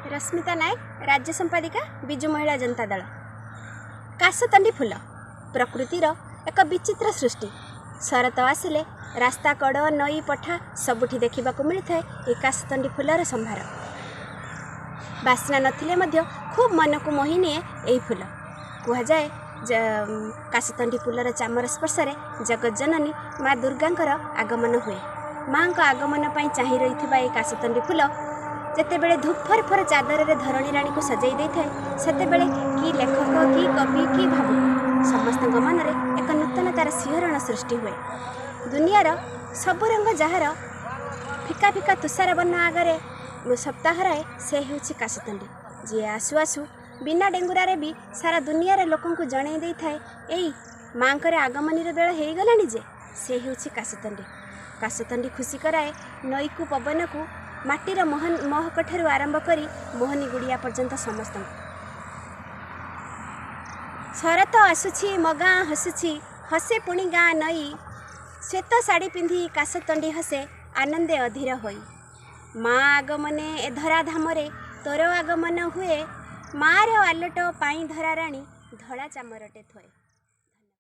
रश्मिता नायक, राज्य संपादिका, विजु महिला जनता दल। काशतंडी फूल प्रकृतिर एक विचित्र सृष्टि। शरत आसिले रास्ता कड़ नई पठा सबुठी देखा मिलता है ये काशतंडी फूलर संभार। बास्ना नथिले मध्य खूब मन को मोहि निए यही फूल। कहुए काशतंडी फूलर चामर स्पर्श जगत जननी माँ दुर्गा आगमन हुए। माँ आगमन पर चाह रही काशतंडी फूल जितेबले धूप फर चादर रे धरणी राणी को सजाई दे थाए सेतेबेले कि लेखक कि कवि कि भावुक समस्त मन में एक नूतनतार शिहरण सृष्टि हुए। दुनियार सब रंग जार फिका फिका तुषार बन्न आगे सप्ताह राए से होछि काशतंडी। जी आसु आसु बिना डेंगुरारे भी सारा दुनियार लोकन को जणै दे थाए एई माँकर आगमनी बेल हो गलानी जे से होछि काशतंडी। काशतंडी खुशी कराए नई को पवन को माटीर महक ठारू आरंभ करी मोहनी गुड़िया पर्यंत समस्त। शरत आसुछि मो गाँ हसुछि हसे पुणी गाँ नई श्वेत शाढ़ी पिंधि काशतंडी हसे आनंदे अधीर होई। माँ आगमने ए धरा धामरे तोर आगमन हुए मार आलोट पाई धरा राणी धड़ा चामरटे थोए।